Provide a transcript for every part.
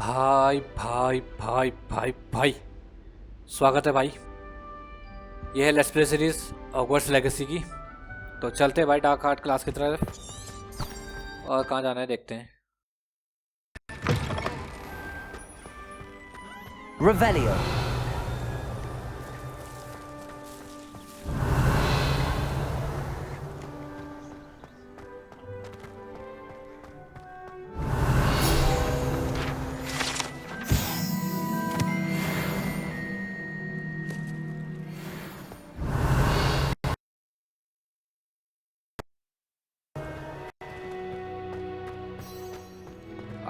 भाई भाई भाई भाई भाई, स्वागत है भाई। ये है let's play series Hogwarts legacy की। तो चलते हैं भाई डार्क आर्ट क्लास की तरफ, और कहाँ जाना है देखते हैं। Revelio.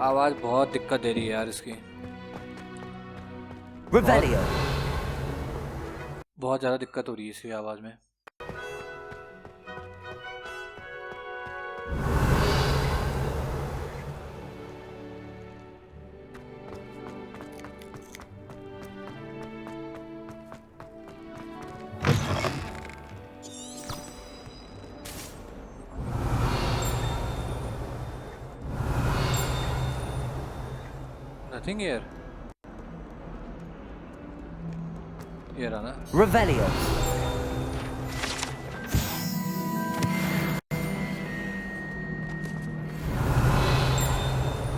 आवाज़ बहुत दिक्कत दे रही है यार इसकी, Revelio. बहुत ज़्यादा दिक्कत हो रही है इसकी आवाज़ में। Nothing here. Here ना। Revelio.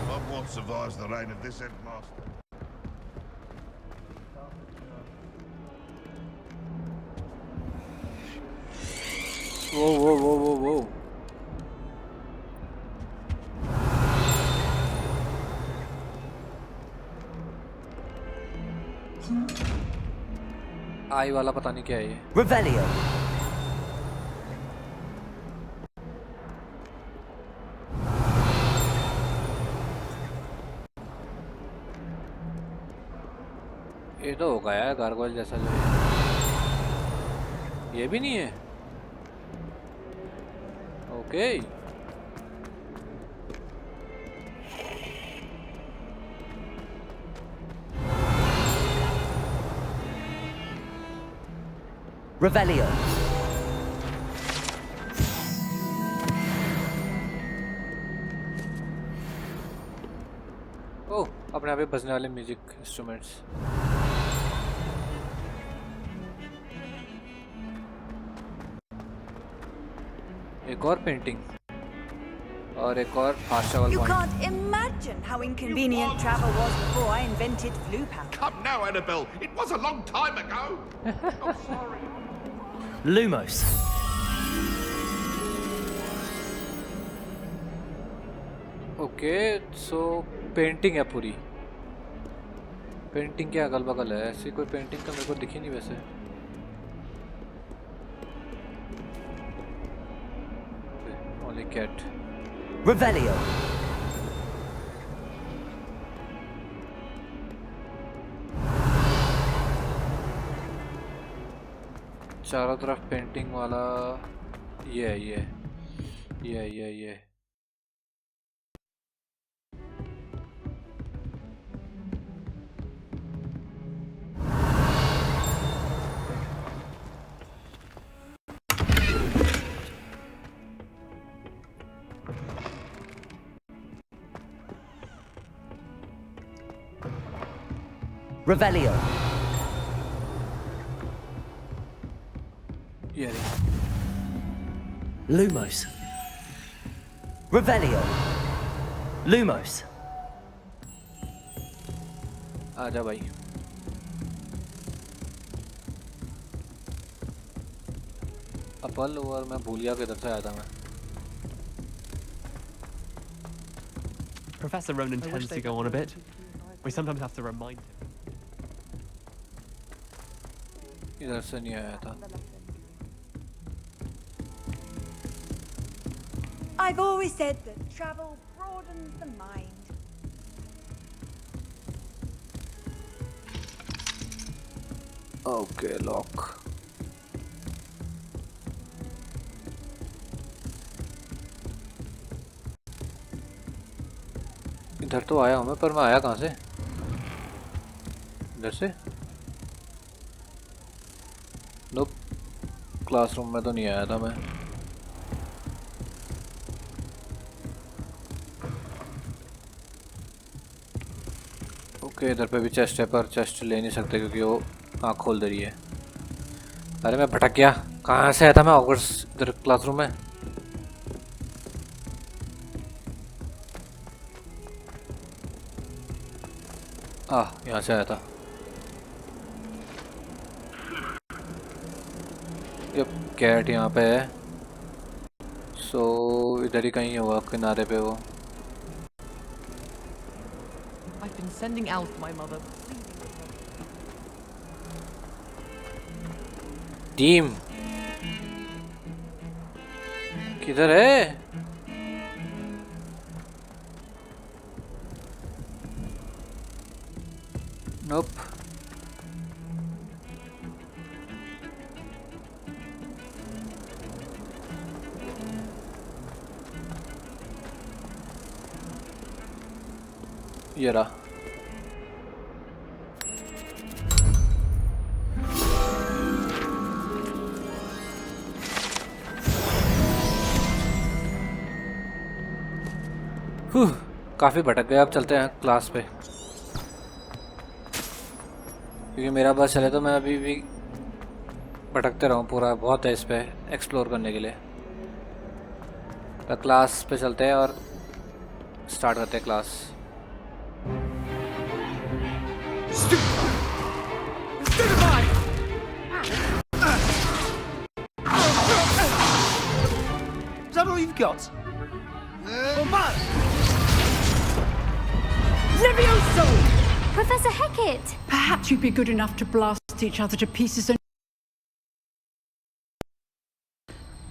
Hogwarts survives the reign of this headmaster. वो आई वाला पता नहीं क्या है ये। Revelio. ये तो होगा यार गार्गोइल जैसा जो है। ये भी नहीं है। Okay Revelio. ओह, अपने आप ही बजने वाले म्यूजिक इंस्ट्रूमेंट्स। एक और पेंटिंग और एक और फास्टवेल You point. can't imagine how inconvenient travel was before I invented flu power. Come now, Annabelle. It was a long time ago. Oh, sorry. Lumos. Okay so painting है पूरी। Painting के अगल बगल है, ऐसी कोई पेंटिंग तो मेरे को दिखी नहीं वैसे। Only cat. Revelio. चारों तरफ पेंटिंग वाला ये है ये Revelio. ये Lumos. Revelio. Lumos. आजा भाई। अपल और मैं भूल गया किधर से आया था मैं। Professor Ronan tends to go on a bit. We sometimes have to remind him. इधर से नहीं आया था। I've always said that travel broadens the mind. Okay lock. इधर तो आया हूँ मैं, पर मैं आया कहाँ से? इधर से? नोप, क्लासरूम में तो नहीं आया था मैं। ओके इधर पे भी चेस्ट है पर चेस्ट ले नहीं सकते क्योंकि वो आँख खोल दे रही है। अरे मैं भटक गया, कहाँ से आया था मैं? हॉगवर्ट्स इधर क्लासरूम में। यहाँ से आया था। ये कैट यहाँ पे है, सो इधर ही कहीं होगा किनारे पे वो। I've been sending out my mother. Team किधर है? नोप। ये रहा। काफी भटक गए, अब चलते हैं क्लास पे क्योंकि मेरा बस चले तो मैं अभी भी भटकते रहूँ। पूरा बहुत है इस पे एक्सप्लोर करने के लिए। तो क्लास पे चलते हैं और स्टार्ट करते हैं class. Is that all you've got? Levioso! Professor Hecat! Perhaps you'd be good enough to blast each other to pieces and...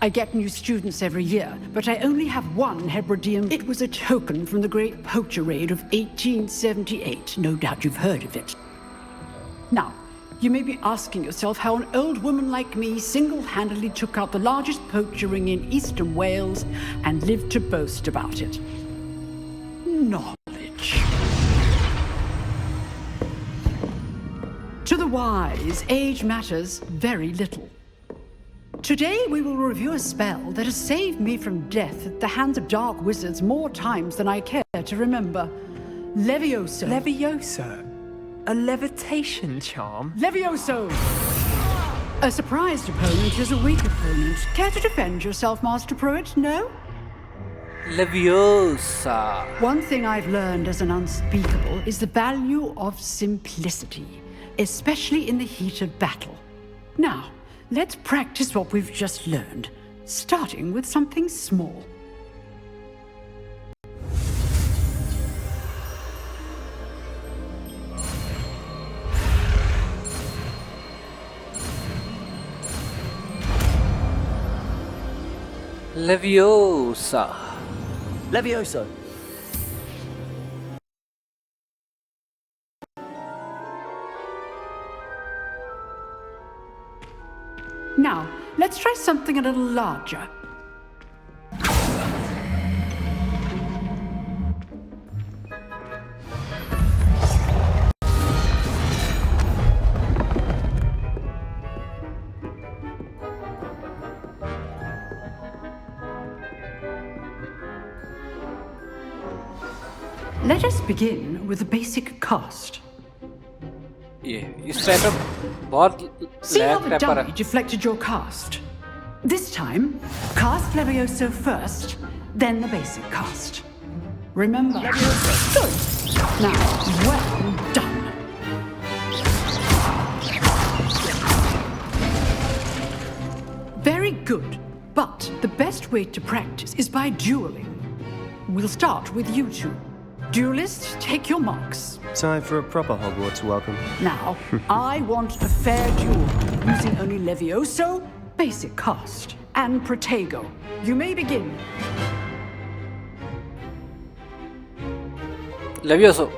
I get new students every year, but I only have one Hebridean. It was a token from the Great Poacher Raid of 1878. No doubt you've heard of it. Now, you may be asking yourself how an old woman like me single-handedly took out the largest poacher ring in eastern Wales and lived to boast about it. Knowledge. To the wise, age matters very little. Today we will review a spell that has saved me from death at the hands of dark wizards more times than I care to remember. Levioso. Levioso? A levitation charm? Levioso! A surprised opponent is a weak opponent. Care to defend yourself, Master Pruitt? No? Leviosa. One thing I've learned as an unspeakable is the value of simplicity, especially in the heat of battle. Now, let's practice what we've just learned, starting with something small. Leviosa. Levioso. Now, let's try something a little larger. Let us begin with the basic cast. ये इस type पे बहुत See how lag the taper dummy है। deflected your cast? This time, cast Levioso first, then the basic cast. Remember? Good. Now, well done. Very good. But the best way to practice is by dueling. We'll start with you two. Duelists, take your marks. Time for a proper Hogwarts welcome. Now, I want a fair duel, using only Levioso, basic cast, and Protego. You may begin. Levioso.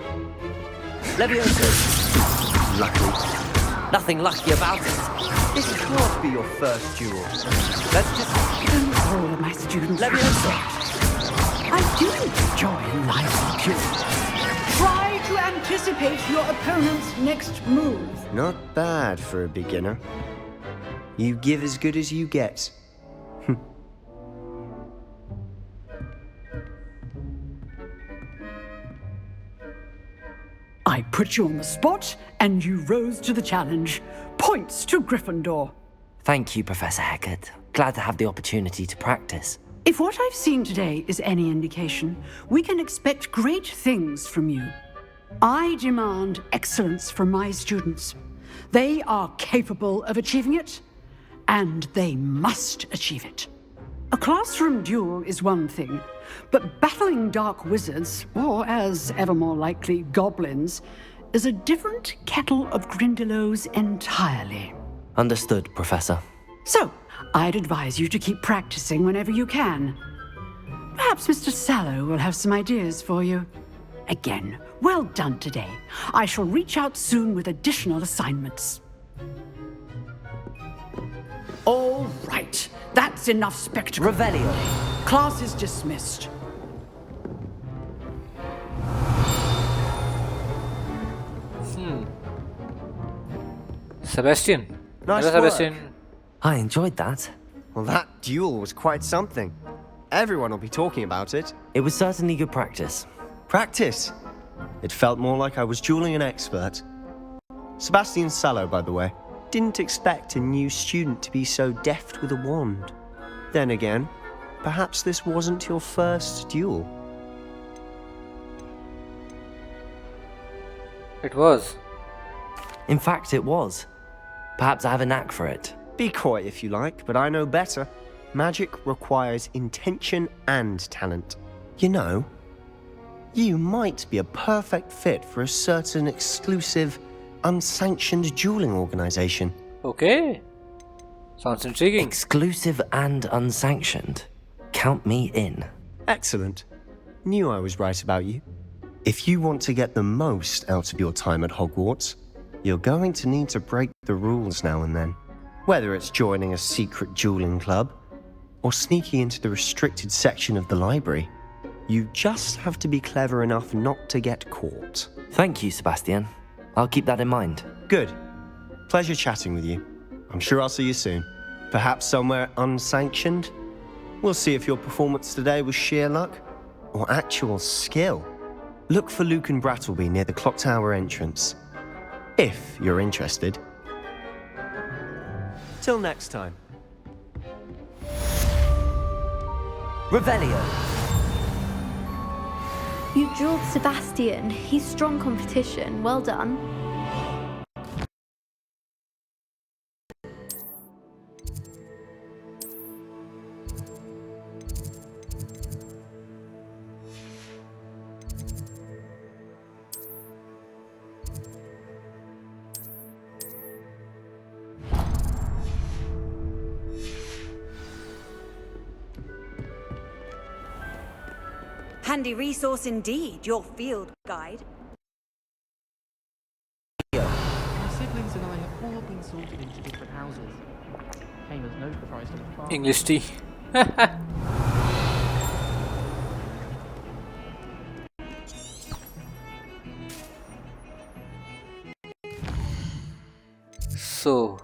Levioso. Lucky. Nothing lucky about it. This can't be your first duel. Let's just... All of my students. Leviosa. I do enjoy life pure. Try to anticipate your opponent's next move. Not bad for a beginner. You give as good as you get. I I put you on the spot, and you rose to the challenge. Points to Gryffindor. Thank you, Professor Hecat. Glad to have the opportunity to practice. If what I've seen today is any indication, we can expect great things from you. I demand excellence from my students. They are capable of achieving it, and they must achieve it. A classroom duel is one thing, but battling dark wizards, or as ever more likely, goblins, is a different kettle of Grindylows entirely. Understood, Professor. So, I'd advise you to keep practicing whenever you can. Perhaps Mr. Sallow will have some ideas for you. Again, well done today. I shall reach out soon with additional assignments. All right, that's enough spectacle. Revelio. Class is dismissed. Sebastian. Nice Hello, work. Sebastian. I enjoyed that. Well, that duel was quite something. Everyone will be talking about it. It was certainly good practice. Practice. It felt more like I was dueling an expert. Sebastian Sallow, by the way. Didn't expect a new student to be so deft with a wand. Then again, perhaps this wasn't your first duel. It was. In fact, it was. Perhaps I have a knack for it. Be coy if you like, but I know better. Magic requires intention and talent. You know, you might be a perfect fit for a certain exclusive, unsanctioned dueling organization. Okay. Sounds intriguing. Exclusive and unsanctioned. Count me in. Excellent. Knew I was right about you. If you want to get the most out of your time at Hogwarts, you're going to need to break the rules now and then. Whether it's joining a secret dueling club, or sneaking into the restricted section of the library, you just have to be clever enough not to get caught. Thank you, Sebastian. I'll keep that in mind. Good. Pleasure chatting with you. I'm sure I'll see you soon. Perhaps somewhere unsanctioned? We'll see if your performance today was sheer luck or actual skill. Look for Luke and Brattleby near the clock tower entrance, if you're interested. Till next time. Revelio. You dueled Sebastian. He's strong competition. Well done. Handy resource indeed, your field guide. My siblings and I have all been sorted into different houses. Came as no surprise to my father. English tea. So.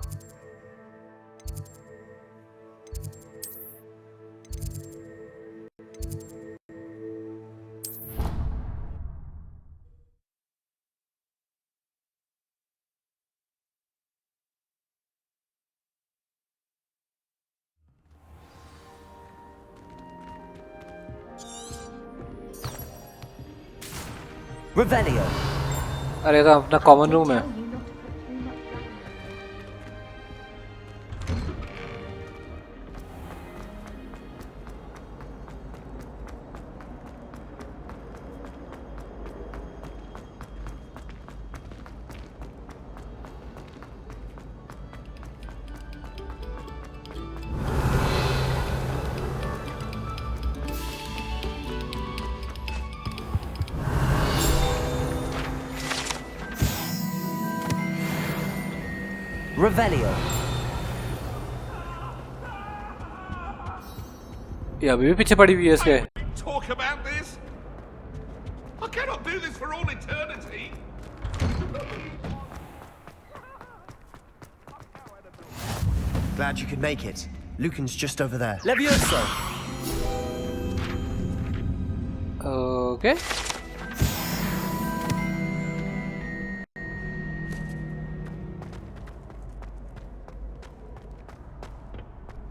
Revelio. अरे तो अपना common room है. Revelio. ये अभी भी पीछे पड़ी हुई है इसके. Talk about this? I cannot do this for all eternity. Glad you could make it. Lucan's just over there. Levioso. Okay.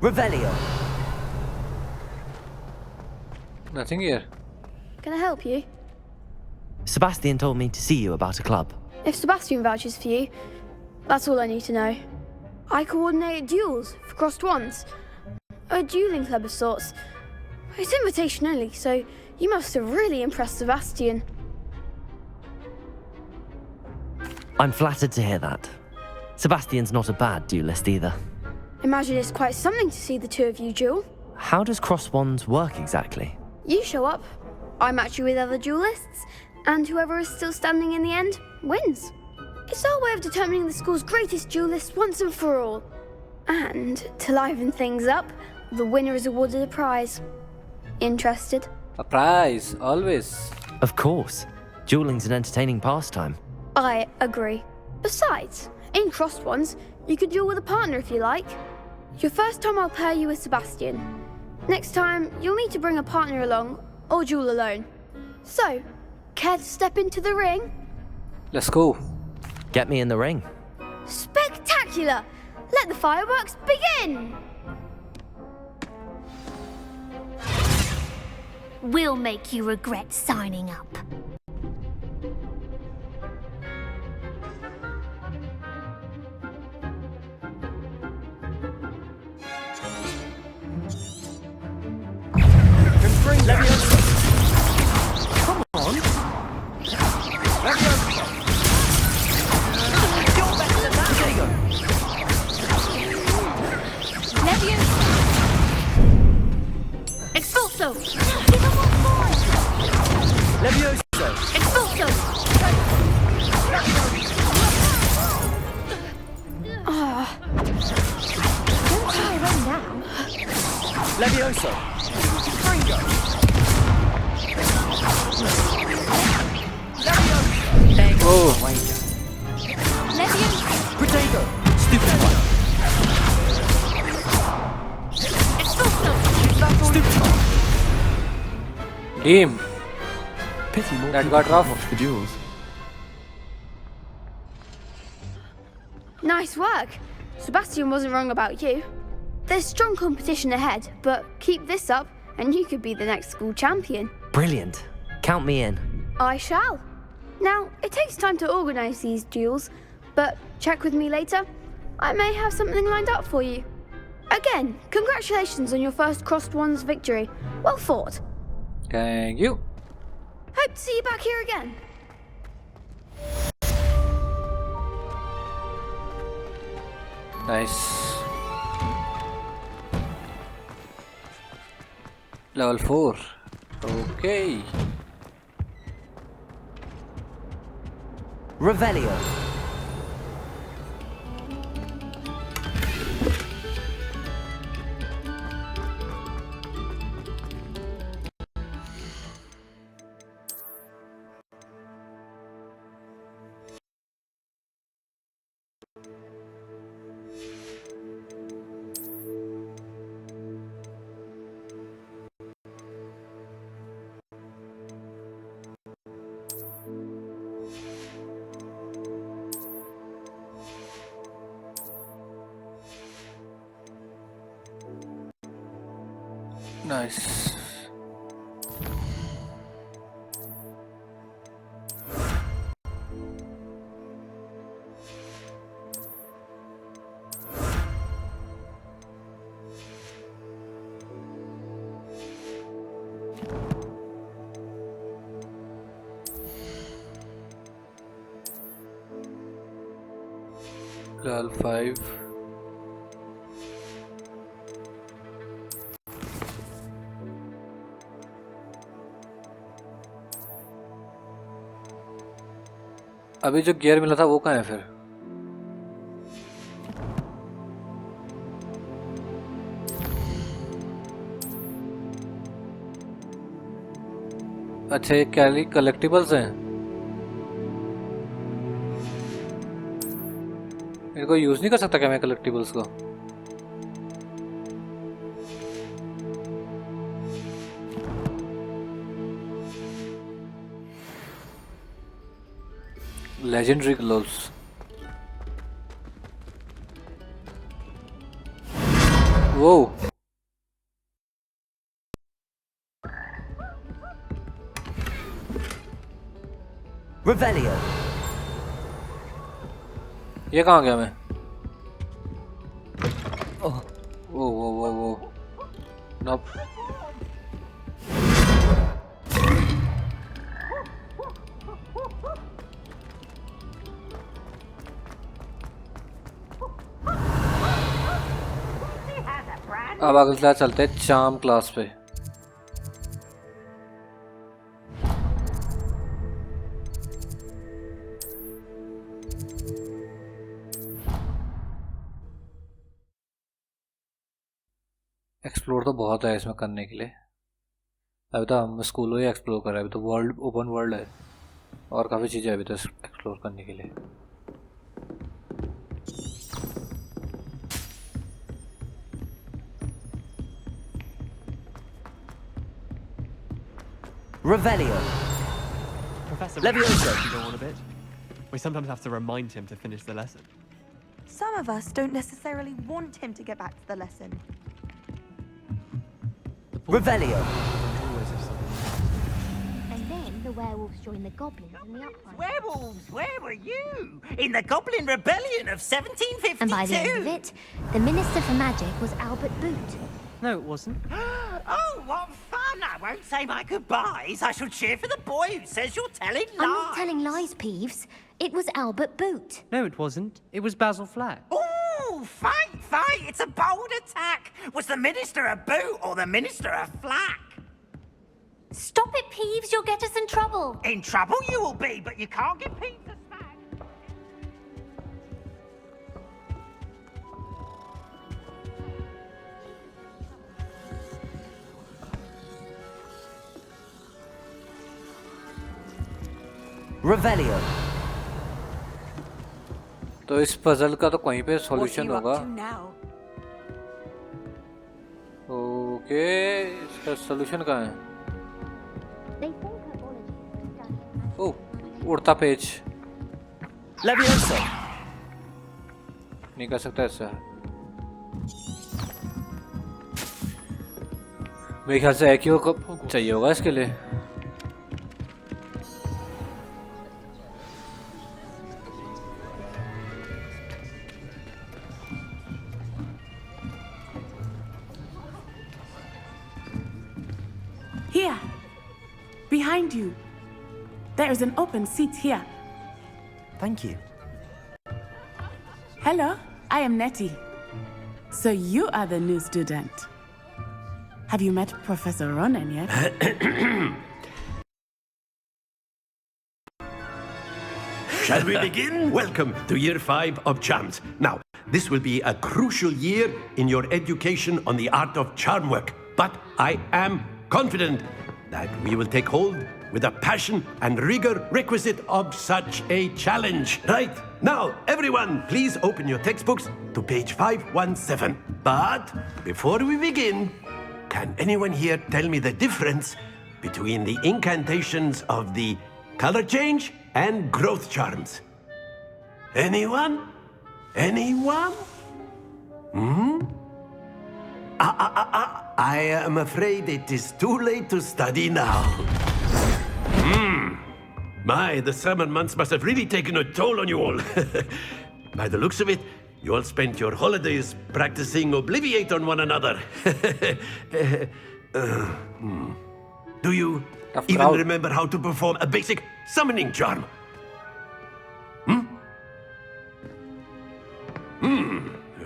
Revelio. Nothing here. Can I help you? Sebastian told me to see you about a club. If Sebastian vouches for you, that's all I need to know. I coordinate duels for crossed wands. A dueling club of sorts. It's invitation only, so you must have really impressed Sebastian. I'm flattered to hear that. Sebastian's not a bad duelist either. Imagine it's quite something to see the two of you duel. How does cross wands work exactly? You show up, I match you with other duelists, and whoever is still standing in the end wins. It's our way of determining the school's greatest duelist once and for all. And to liven things up, the winner is awarded a prize. Interested? A prize, always. Of course. Dueling's an entertaining pastime. I agree. Besides, in crossed ones, you could duel with a partner if you like. Your first time I'll pair you with Sebastian. Next time, you'll need to bring a partner along, or duel alone. So, care to step into the ring? Let's go. Get me in the ring. Spectacular! Let the fireworks begin! We'll make you regret signing up. Expulso! Levioso! Expulso! Don't try right now. Levioso! Oh, Levioso! Potato! Stupid one! Expulso! Stupid one! team. Pity more That people got can't rough. watch the duels. Nice work. Sebastian wasn't wrong about you. There's strong competition ahead, but keep this up and you could be the next school champion. Brilliant. Count me in. I shall. Now, it takes time to organise these duels, but check with me later. I may have something lined up for you. Again, congratulations on your first crossed wands victory. Well fought. Thank you. Hope to see you back here again. Nice. Level 4. Okay. Revelio. Nice. Level 5. अभी जो gear मिला था वो कहाँ है फिर? अच्छा ये क्या कलेक्टिबल्स हैं? इनको यूज नहीं कर सकता क्या मैं कलेक्टिबल्स को? Legendary gloves. Whoa. Revelio. ये कहाँ गया मैं? Oh. वो Nope. अब अगला चलते हैं चार्म क्लास पे। एक्सप्लोर तो बहुत है इसमें करने के लिए। अभी तो हम स्कूलों ही एक्सप्लोर कर रहे हैं। अभी तो वर्ल्ड ओपन वर्ल्ड है और काफ़ी चीज़ें अभी तो एक्सप्लोर करने के लिए। Revelio. Professor, Leviosa. if you go on a bit. We sometimes have to remind him to finish the lesson. Some of us don't necessarily want him to get back to the lesson. Revelio. Always have something. And then the werewolves join the goblins in the upright. Werewolves, where were you? In the Goblin Rebellion of 1752. And by the end of it, the Minister for Magic was Albert Boot. No, it wasn't. Oh, what fun! I won't say my goodbyes. I shall cheer for the boy who says you're telling lies. I'm not telling lies, Peeves. It was Albert Boot. No, it wasn't. It was Basil Flack. Ooh, fight, fight! It's a bold attack. Was the Minister a boot or the Minister a flack? Stop it, Peeves. You'll get us in trouble. In trouble you will be, but you can't give Peeves a smack. Revelio. तो इस puzzle का तो कहीं पे What are solution you up होगा। to now? Okay, इसका solution कहाँ है? They think herbology is done. ओह, उड़ता पेज Leviosa. नहीं कर सकता ऐसा। मेरे ख्याल से एक्यो को चाहिए होगा इसके लिए। Here, behind you. There is an open seat here. Thank you. Hello, I am Nettie. So you are the new student. Have you met Professor Ronan yet? Shall we begin? Welcome to Year 5 of Charms. Now, this will be a crucial year in your education on the art of charm work. But I am confident that we will take hold with the passion and rigor requisite of such a challenge. Right, now, everyone, please open your textbooks to page 517. But before we begin, can anyone here tell me the difference between the incantations of the color change and growth charms? Anyone? Anyone? I am afraid it is too late to study now. My, the summer months must have really taken a toll on you all. By the looks of it, you all spent your holidays practicing Obliviate on one another. Do you even remember how to perform a basic summoning charm?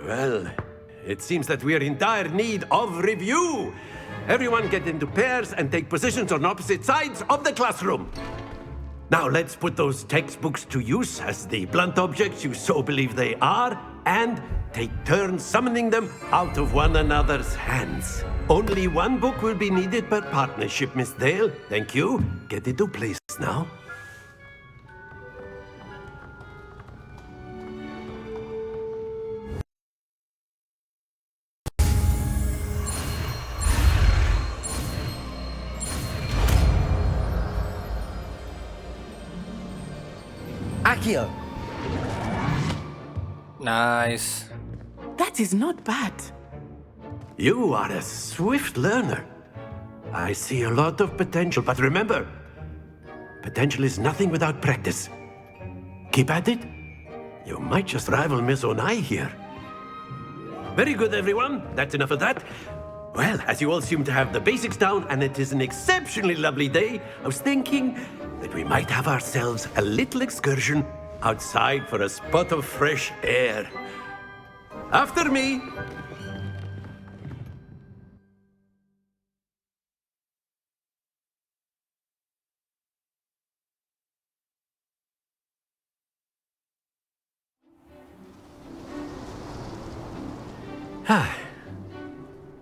Well, it seems that we are in dire need of review. Everyone get into pairs and take positions on opposite sides of the classroom. Now let's put those textbooks to use as the blunt objects you so believe they are, and take turns summoning them out of one another's hands. Only one book will be needed per partnership, Miss Dale. Thank you. Get into place now. Accio. Nice. That is not bad. You are a swift learner. I see a lot of potential, but remember, potential is nothing without practice. Keep at it. You might just rival Miss Onai here. Very good, everyone. That's enough of that. Well, as you all seem to have the basics down, and it is an exceptionally lovely day, I was thinking that we might have ourselves a little excursion outside for a spot of fresh air. After me.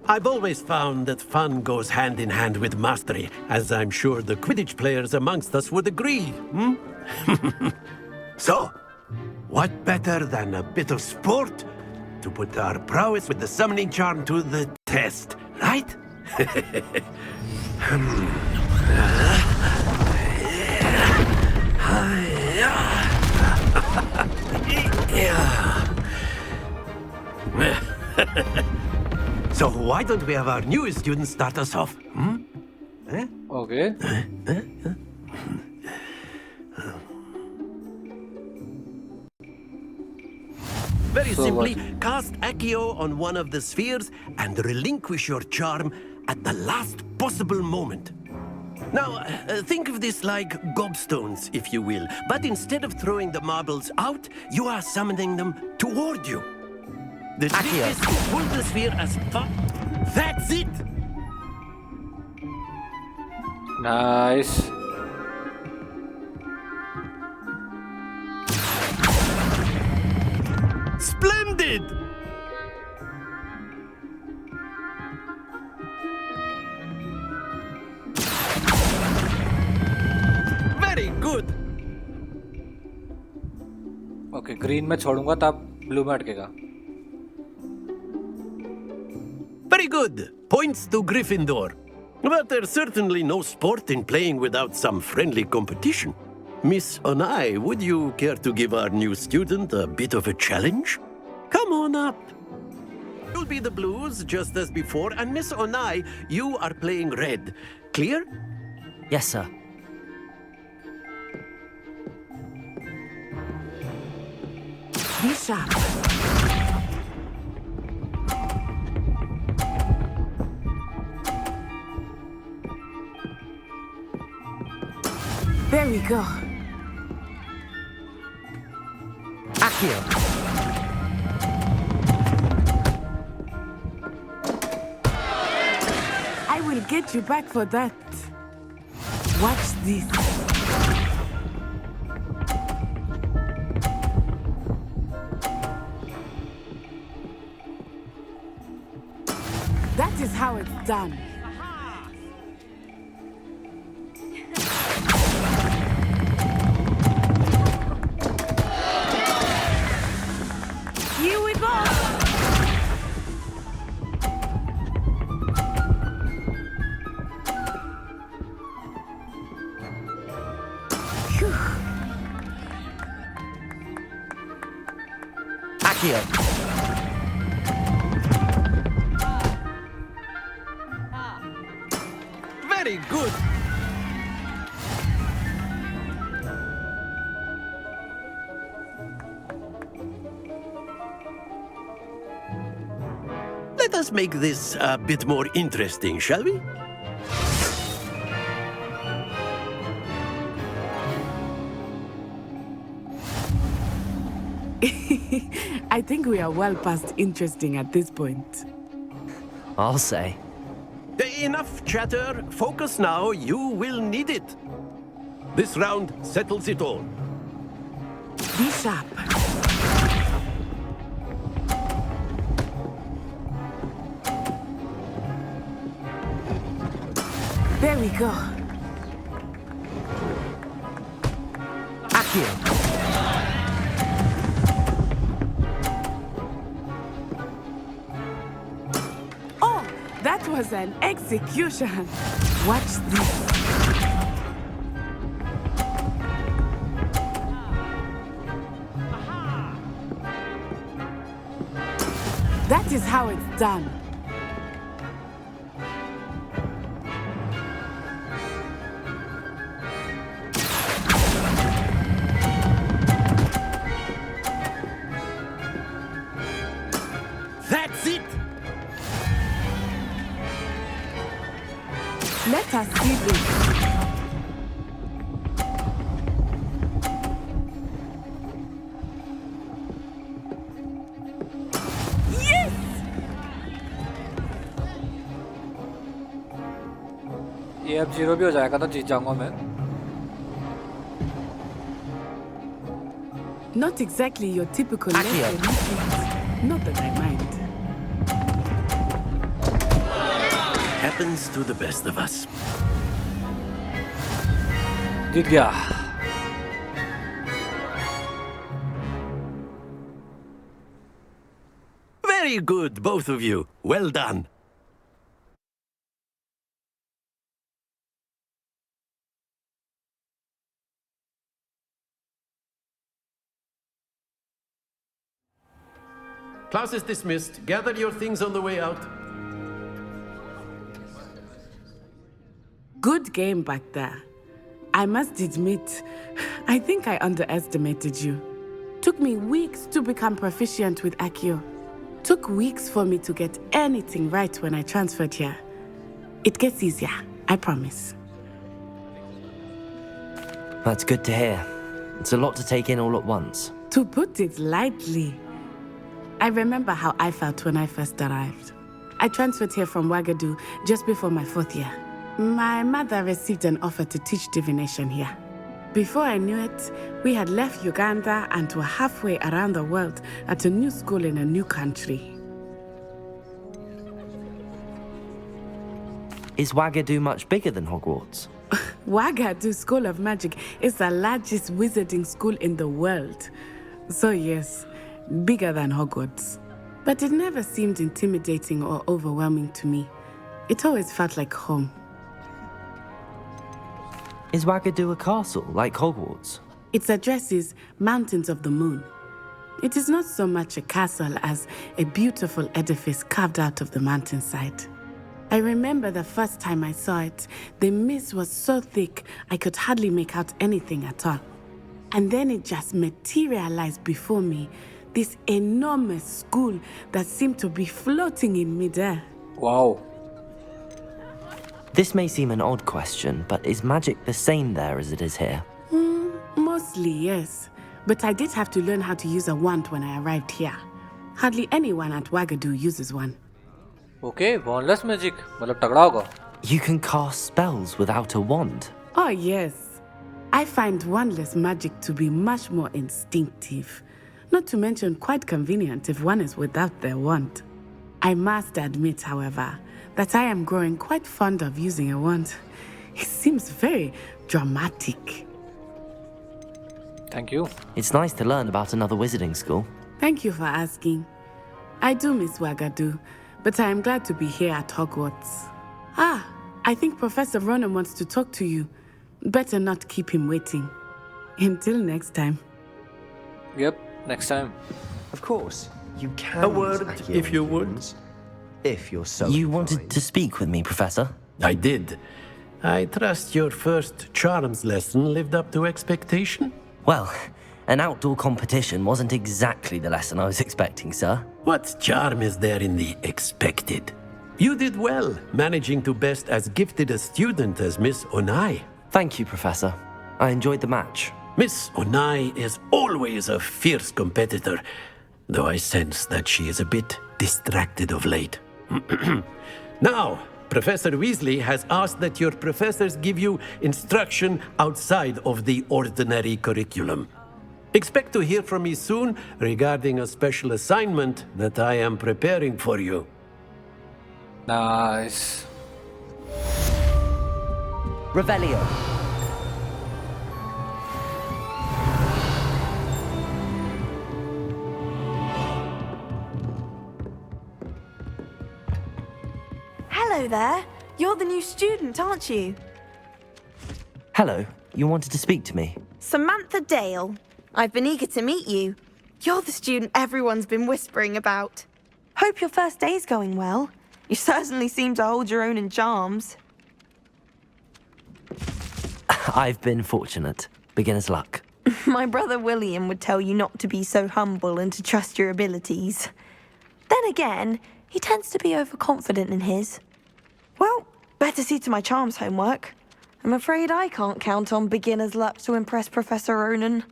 I've always found that fun goes hand in hand with mastery, as I'm sure the Quidditch players amongst us would agree, So, what better than a bit of sport to put our prowess with the summoning charm to the test, right? So why don't we have our newest student start us off? Okay. Very simply, cast Accio on one of the spheres and relinquish your charm at the last possible moment. Now, think of this like gobstones, if you will, but instead of throwing the marbles out, you are summoning them toward you. The trick is to pull the sphere as far... That's it! Nice. Splendid! Very good! Okay green में छोड़ूंगा तब blue में अटकेगा. Very good. Points to Gryffindor. But there's certainly no sport in playing without some friendly competition. Miss Onai, would you care to give our new student a bit of a challenge? Come on up. You'll be the blues just as before, and Miss Onai, you are playing red. Clear? Yes, sir. Be sharp. There we go. Accio. I will get you back for that. Watch this. That is how it's done. Here we go. Phew. Accio. Very good. Let us make this a bit more interesting, shall we? I think we are well past interesting at this point. I'll say. Enough chatter. Focus now. You will need it. This round settles it all. Be sharp. There we go. Accio. Oh, that was an execution. Watch this. That is how it's done. our seedlings. Yes! ये अब 0 भी हो जाएगा तो जीत जाऊंगा मैं. Not exactly your typical lesson. Not that I mind. Happens to the best of us. जीत गया. Very good, both of you. Well done. Class is dismissed. Gather your things on the way out. Good game back there. I must admit, I think I underestimated you. Took me weeks to become proficient with Accio. Took weeks for me to get anything right when I transferred here. It gets easier, I promise. That's good to hear. It's a lot to take in all at once. To put it lightly, I remember how I felt when I first arrived. I transferred here from Wagadu just before my 4th year. My mother received an offer to teach divination here. Before I knew it, we had left Uganda and were halfway around the world at a new school in a new country. Is Wagadu much bigger than Hogwarts? Wagadu School of Magic is the largest wizarding school in the world. So yes, bigger than Hogwarts. But it never seemed intimidating or overwhelming to me. It always felt like home. Is Wagadu a castle, like Hogwarts? Its address is Mountains of the Moon. It is not so much a castle as a beautiful edifice carved out of the mountainside. I remember the first time I saw it, the mist was so thick I could hardly make out anything at all. And then it just materialized before me, this enormous school that seemed to be floating in midair. Wow. This may seem an odd question, but is magic the same there as it is here? Mostly, yes. But I did have to learn how to use a wand when I arrived here. Hardly anyone at Wagadu uses one. Okay, wandless magic. मतलब तगड़ा होगा. You can cast spells without a wand? Oh, yes. I find wandless magic to be much more instinctive. Not to mention quite convenient if one is without their wand. I must admit, however, that I am growing quite fond of using a wand. It seems very dramatic. Thank you. It's nice to learn about another wizarding school. Thank you for asking. I do miss Wagadu, but I am glad to be here at Hogwarts. I think Professor Ronan wants to talk to you. Better not keep him waiting. Until next time. Yep, next time. Of course, you can. A word, if you would. If you're so You inclined. wanted to speak with me, Professor? I did. I trust your first charms lesson lived up to expectation? Well, an outdoor competition wasn't exactly the lesson I was expecting, sir. What charm is there in the expected? You did well, managing to best as gifted a student as Miss Onai. Thank you, Professor. I enjoyed the match. Miss Onai is always a fierce competitor, though I sense that she is a bit distracted of late. Now, Professor Weasley has asked that your professors give you instruction outside of the ordinary curriculum. Expect to hear from me soon regarding a special assignment that I am preparing for you. Nice. Revelio. Hello there. You're the new student, aren't you? Hello, you wanted to speak to me? Samantha Dale. I've been eager to meet you. You're the student everyone's been whispering about. Hope your first day's going well. You certainly seem to hold your own in charms. I've been fortunate. Beginner's luck. My brother William would tell you not to be so humble and to trust your abilities. Then again, he tends to be overconfident in his. Well, better to see to my charms homework. I'm afraid I can't count on beginner's luck to impress Professor Ronan.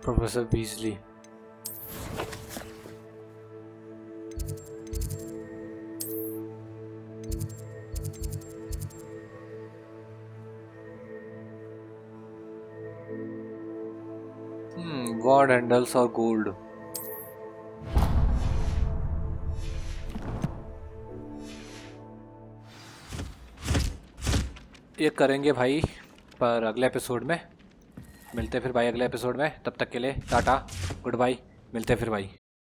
Professor Weasley. Wand handles और gold. ये करेंगे भाई पर अगले episode में। मिलते फिर भाई अगले एपिसोड में, तब तक के लिए टाटा गुड बाय। मिलते फिर भाई।